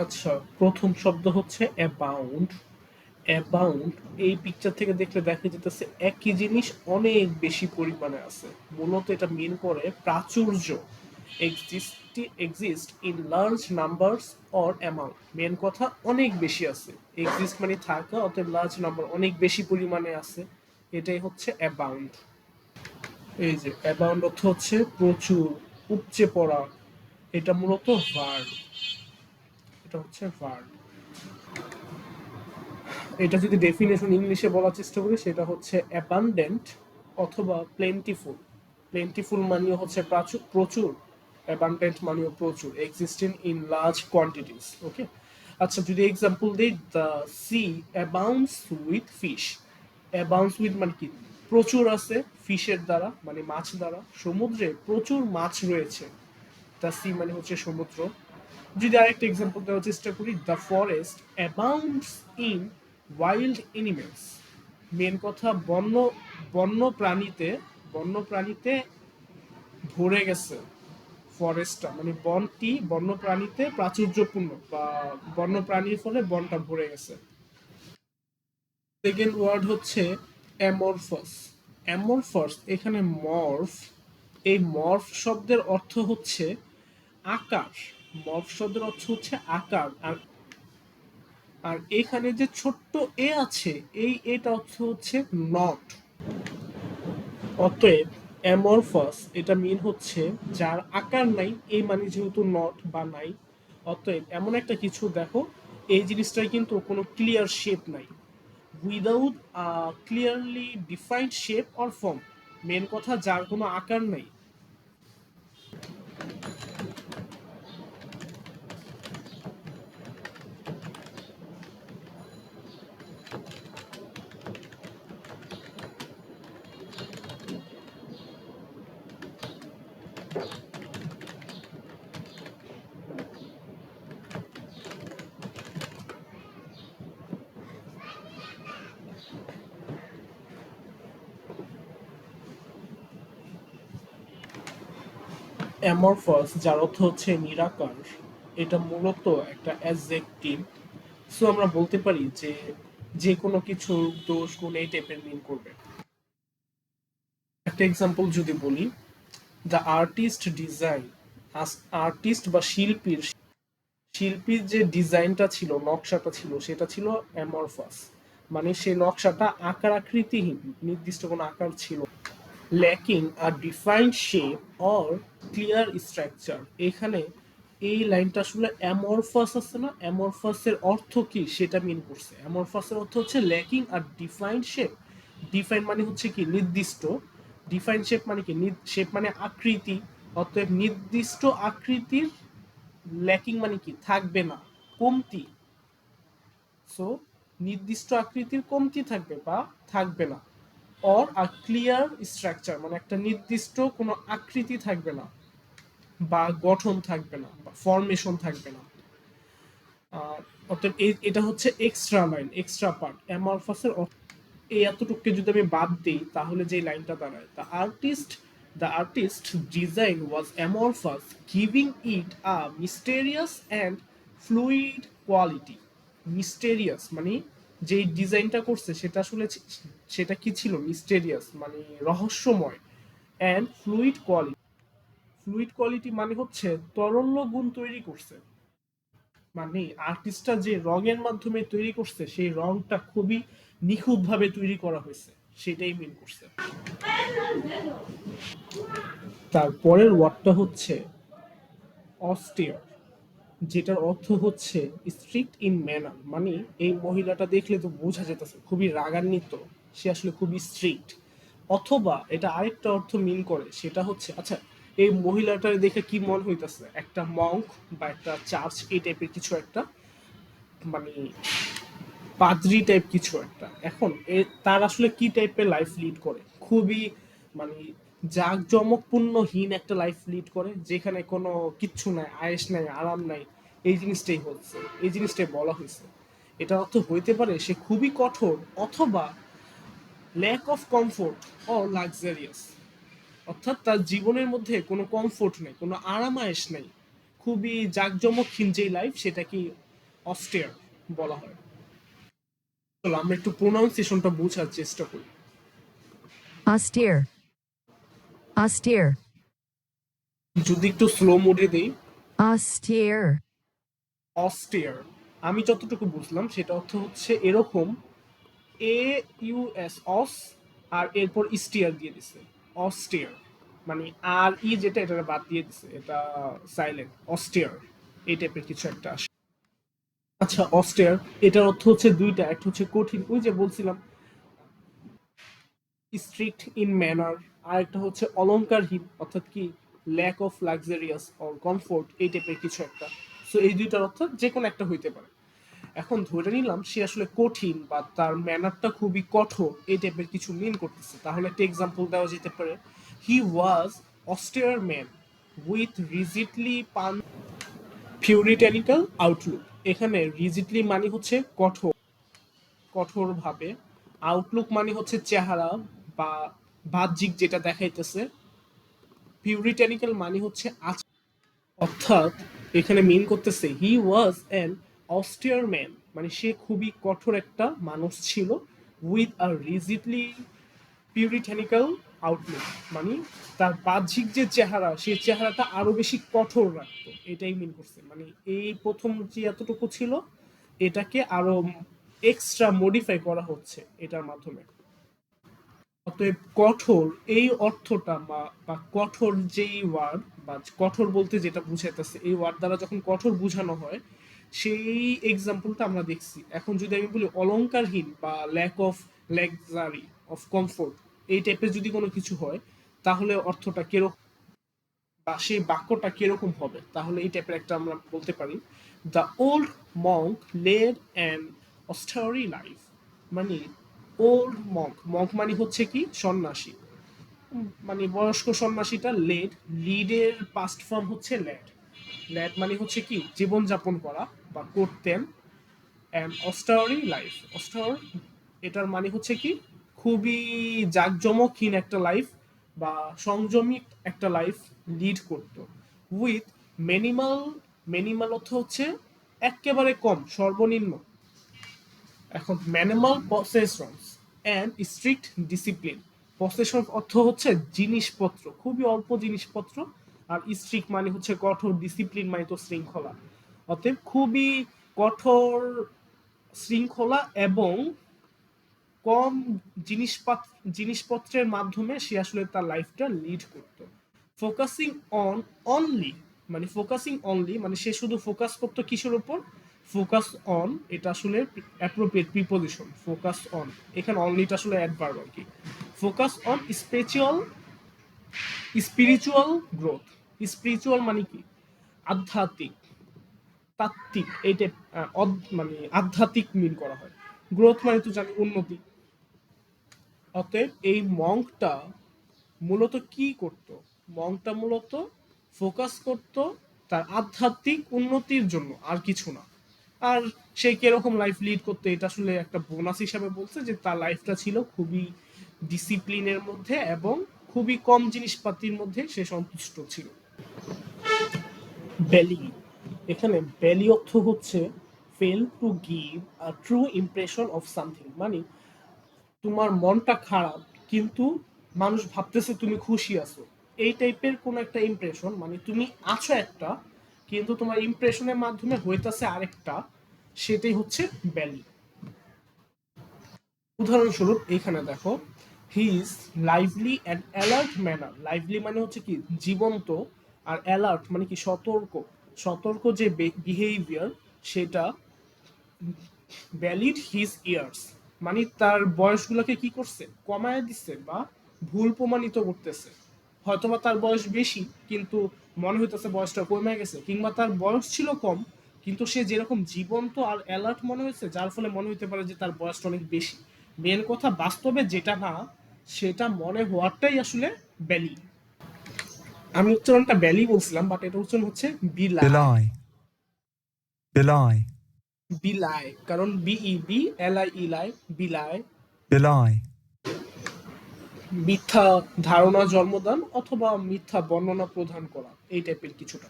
আচ্ছা, প্রথম শব্দ হচ্ছে অ্যাবাউন্ড। অ্যাবাউন্ড এই পিকচার থেকে দেখলে দেখা যেতেছে একই জিনিস অনেক বেশি পরিমাণে আছে। মূলত এটা মিন করে প্রাচুর্য, exist in large numbers or amount. Main কথা অনেক বেশি আছে, এক্সিস্ট মানে থাকা, অর্থাৎ লার্জ নাম্বার অনেক বেশি পরিমাণে আছে, এটাই হচ্ছে অ্যাবাউন্ড। এই যে অ্যাবাউন্ড অর্থ হচ্ছে প্রচুর, উপচে পড়া। এটা মূলত ভার্ব, এটা হচ্ছে ভার্ব। এটা যদি ডেফিনেশন ইংলিশে বলার চেষ্টা করি সেটা হচ্ছে অ্যাবান্ডেন্ট অথবা প্লেন্টিফুল। প্লেন্টিফুল মানেও হচ্ছে প্রচুর প্রচুর, অ্যাবান্ডেন্ট মানেও প্রচুর, এক্সিস্টিং ইন লার্জ কোয়ান্টিটিস। ওকে, আচ্ছা যদি এক্সাম্পল দিই, the sea abounds with fish. Abounds with মানে কি, প্রচুর আছে ফিশের দ্বারা, মানে মাছ দ্বারা, সমুদ্রে প্রচুর মাছ রয়েছে। দ্য সি মানে হচ্ছে সমুদ্র। যদি আরেকটা এক্সাম্পল দেওয়ার চেষ্টা করি, the forest abounds in wild animals. Main কথা বন্য প্রাণীতে, বন্য প্রাণীতে ভরে গেছে। ফরেস্টটা মানে বনটি বন্য প্রাণীতে প্রাচুর্যপূর্ণ, বা বন্য প্রাণীর ফলে বনটা ভরে গেছে। সেকেন্ড ওয়ার্ড হচ্ছে অ্যামরফাস। অ্যামরফাস এখানে মর্ফ, এই মর্ফ শব্দের অর্থ হচ্ছে আকার। মর্ফ শব্দের অর্থ হচ্ছে আকার। আর আর এখানে যে ছোট্ট এ আছে, এই এটা অর্থ হচ্ছে নট। অতএব অ্যামরফাস এটা মিন হচ্ছে যার আকার নাই, এই মানে যেহেতু নট বা নাই, অতএব এমন একটা কিছু দেখো, এই জিনিসটাই কিন্তু কোনো ক্লিয়ার শেপ নাই, without clearly defined shape or form. Main কথা যার কোনো আকার নাই। অ্যামরফাস যার অর্থ হচ্ছে নিরাকার, এটা মূলত একটা অ্যাডজেক্টিভ। সো আমরা বলতে পারি যে যে কোনো কিছুর দোষ গুণ এই টাইপের মিন করবে। একটা এক্সাম্পল যদি বলি, দ্য আর্টিস্ট ডিজাইন, আর্টিস্ট বা শিল্পীর, শিল্পীর যে ডিজাইনটা ছিল, নকশাটা ছিল, সেটা ছিল অ্যামরফাস। মানে সেই নকশাটা আকার আকৃতিহীন, নির্দিষ্ট কোনো আকার ছিল, lacking a defined shape or clear structure. এখানে এই লাইনটা আসলে অ্যামরফাস আছে না, অ্যামরফাসের অর্থ কি সেটা মিন করছে। অ্যামরফাসের অর্থ হচ্ছে ল্যাকিং আর ডিফাইন্ড শেপ। ডিফাইন মানে হচ্ছে কি নির্দিষ্ট, ডিফাইন্ড শেপ মানে কি, শেপ মানে আকৃতি, অতএব নির্দিষ্ট আকৃতির, ল্যাকিং মানে কি থাকবে না, কমতি। সো নির্দিষ্ট আকৃতির কমতি থাকবে বা থাকবে না। অর আ ক্লিয়ার স্ট্রাকচার মানে একটা নির্দিষ্ট কোনো আকৃতি থাকবে না, বা গঠন থাকবে না, বা ফরমেশন থাকবে না। অর্থাৎ এটা হচ্ছে এক্সট্রা লাইন, এক্সট্রা পার্ট অ্যামরফাসের। এই এতটুকুকে যদি আমি বাদ দিই তাহলে যে লাইনটা দাঁড়ায়, the artist design was amorphous, giving it a mysterious and fluid quality. Mysterious মানে যে ডিজাইনটা করছে সেটা আসলে সেটা কি ছিল, মিস্টেরিয়াস মানে রহস্যময়, and fluid quality. Fluid quality মানে হচ্ছে তরল গুণ তৈরি করছে, মানে আর্টিস্টটা যে রঙের মাধ্যমে তৈরি করছে সেই রংটা খুবই নিখুঁতভাবে তৈরি করা হয়েছে, সেটাই মিন করছে। তারপরের ওয়ার্ডটা হচ্ছে অস্টিয়ার, যেটার অর্থ হচ্ছে স্ট্রিক্ট ইন ম্যানার। মানে এই মহিলাটা দেখলে তো বোঝা যেতেছে খুবই রাগান্বিত, সে আসলে খুবই স্ট্রিক্ট। অথবা এটা আরেকটা অর্থ মিন করে, সেটা হচ্ছে, আচ্ছা এই মহিলাটার দেখে কি মনে হইতাছে, একটা মঙ্ক বা একটা চার্চ এই টাইপের কিছু একটা, মানে পাদ্রি টাইপ কিছু একটা। এখন তার আসলে কি টাইপের লাইফ লিড করে, খুবই মানে জাঁকজমকপূর্ণহীন একটা লাইফ লিড করে, যেখানে কোনো কিচ্ছু নাই, আয়েশ নাই, আরাম নাই। এই জিনিসটাই হচ্ছে, এই জিনিসটাই বলা হয়েছে। এটা অর্থ হইতে পারে সে খুবই কঠোর, অথবা lack of comfort or luxurious, অর্থাৎ তার জীবনের মধ্যে কোনো কমফোর্ট নেই, কোনো আরাম আয়েশ নেই, খুবই জাঁকজমকহীন যেই লাইফ সেটা কি অস্টেয়ার বলা হয়। চলো আমরা একটু প্রোনাউন্সিয়েশনটা বোঝার চেষ্টা করি। Austere. Austere. যদি একটু স্লো মোডে দেই, Austere. অস্টেয়ার, আমি যতটুকু বুঝলাম সেটা অর্থ হচ্ছে এরকম, এ ইউ এস অস আর এরপর স্টিয়ার দিয়ে দিছে, অস্টিয়ার, মানে আর ই যেটা এটা বাদ দিয়ে দিছে, এটা সাইলেন্ট, অস্টিয়ার এই টাইপের কিছু একটা আসে। আচ্ছা, অস্টিয়ার এটার অর্থ হচ্ছে দুইটা, একটা হচ্ছে কঠিন, ওই যে বলছিলাম স্ট্রিক্ট ইন ম্যানার, আর একটা হচ্ছে অলংকারহীন, অর্থাৎ কি lack of luxurious or comfort এই টাইপের কিছু একটা। সো এই দুইটার অর্থ যে কোনো একটা হইতে পারে। এখন ধরে নিলাম সে আসলে কঠিন বা তার ম্যানারটা খুবই কঠোর এই টাইপের কিছু মিন করতেছে, তাহলে একটা এক্সাম্পল দেওয়া যেতে পারে, হি ওয়াজ অস্টেয়ার ম্যান উইথ রিজিডলি পিউরিটানিক্যাল আউটলুক। এখানে রিজিডলি মানে হচ্ছে কঠোর, কঠোরভাবে, আউটলুক মানে হচ্ছে চেহারা বা বাহ্যিক যেটা দেখাইতেছে, পিউরিটানিক্যাল মানে হচ্ছে অর্থাৎ এখানে মিন করতেছে হি ওয়াজ অ্যান অস্টিয়ার ম্যান, মানে সে খুবই কঠোর একটা মানুষ ছিল, উইথ আ রিজিডলি পিউরিটানিক্যাল আউটলুক, মানে তার বাহ্যিক যে চেহারা সেই চেহারাটা আরো বেশি কঠোর রাখতো, এটাই মিন করছে। মানে এই প্রথম যে এতটুকু ছিল এটাকে আরো এক্সট্রা মডিফাই করা হচ্ছে এটার মাধ্যমে। অতএব কঠোর এই অর্থটা বা কঠোর যেই ওয়ার্ড বা কঠোর বলতে যেটা বুঝাইতেছে এই ওয়ার্ড দ্বারা যখন কঠোর বোঝানো হয় সেই এক্সাম্পলটা আমরা দেখছি। এখন যদি আমি বলি অলংকারহীন বা lack of luxury of comfort এই টাইপের যদি কোনো কিছু হয়, তাহলে অর্থটা কিরকম বা সেই বাক্যটা কিরকম হবে, তাহলে এই টাইপের একটা আমরা বলতে পারি, the old monk led an austere life, মানে ওল্ড মঙ্ক, মঙ্ক মানে হচ্ছে কি সন্ন্যাসী, মানে বয়স্ক সন্ন্যাসীটা লেড, লিডের পাস্ট ফর্ম হচ্ছে ল্যাড, ল্যাড মানে হচ্ছে কি জীবনযাপন করা বা করতেন, অ্যান্ড অস্টারি লাইফ, অস্টার এটার মানে হচ্ছে কি খুবই জাঁকজমকহীন একটা লাইফ বা সংযমিক একটা লাইফ লিড করত, উইথ মিনিমাল, মিনিমাল অর্থ হচ্ছে একেবারে কম, সর্বনিম্ন। এখন ম্যানিমাল পসেশনস অ্যান্ড স্ট্রিক্ট ডিসিপ্লিন, পসেশন অর্থ হচ্ছে জিনিসপত্র, খুবই অল্প জিনিসপত্র, আর স্ট্রিক্ট মানে হচ্ছে কঠোর, ডিসিপ্লিন মানে তো শৃঙ্খলা, অতএব খুবই কঠোর, শৃঙ্খলা এবং কম জিনিসপত্রের মাধ্যমে সে আসলে তার লাইফটা লিড করতো। ফোকাসিং অন অনলি, মানে ফোকাসিং অনলি মানে সে শুধু ফোকাস করতো কিসের উপর, ফোকাস অন এটা আসলে অ্যাপ্রোপ্রিয়েট প্রিপোজিশন, ফোকাস অন, এখানে অনলিটা আসলে অ্যাডভার্ব আর কি। Focus on spiritual growth, spiritual মানে কি আধ্যাত্মিক, তাত্ত্বিক এইটা, মানে আধ্যাত্মিক মিন করা হয়, গ্রোথ মানে তো জানি উন্নতি। অতএব এই মঙ্কটা মূলত কি করত, মঙ্কটা মূলত ফোকাস করত তার আধ্যাত্মিক উন্নতির জন্য, আর কিছু না। আর সে কিরকম লাইফ লিড করতে এটা আসলে একটা বোনাস হিসাবে বলছে যে তার লাইফটা ছিল খুবই ডিসিপ্লিনের মধ্যে এবং খুবই কম জিনিসপাতির মধ্যে সে সন্তুষ্ট ছিল। ভ্যালি, এখানে ভ্যালি অর্থ হচ্ছে fail to give a true impression of something, মানে তোমার মনটা খারাপ কিন্তু মানুষ ভাবতেছে তুমি খুশি আছো, এই টাইপের কোন একটা ইমপ্রেশন, মানে তুমি আছো একটা কিন্তু তোমার ইমপ্রেশনের মাধ্যমে হইতাছে আরেকটা, সেটাই হচ্ছে ভ্যালি। উদাহরণস্বরূপ এখানে দেখো, he is lively and alert manner, lively মানে হচ্ছে কি জীবন্ত, আর অ্যালার্ট মানে কি সতর্ক, সতর্ক যে বিহেভিয়ার সেটা ভ্যালিড হিজ ইয়ার্স, মানে তার বয়সগুলোকে কি করছে কমায় দিচ্ছে বা ভুল প্রমাণিত করতেছে, হয়তোবা তার বয়স বেশি কিন্তু মনে হইতেছে বয়সটা কমে গেছে, কিংবা তার বয়স ছিল কম কিন্তু সে যেরকম জীবন্ত আর অ্যালার্ট মনে হয়েছে যার ফলে মনে হইতে পারে যে তার বয়সটা অনেক বেশি, মেন কথা বাস্তবে যেটা না সেটা মনে হওয়াটাই আসলে ভ্যালি। আমি উচ্চারণটা ভ্যালি বলছিলাম বাট এটা উচ্চারণ হচ্ছে বিলাই, Belie. Belie. বিলাই, কারণ BELIE বিলাই, Belie. মিথ্যা ধারণা জন্মদান অথবা মিথ্যা বর্ণনা প্রদান করা এই টাইপের কিছুটা।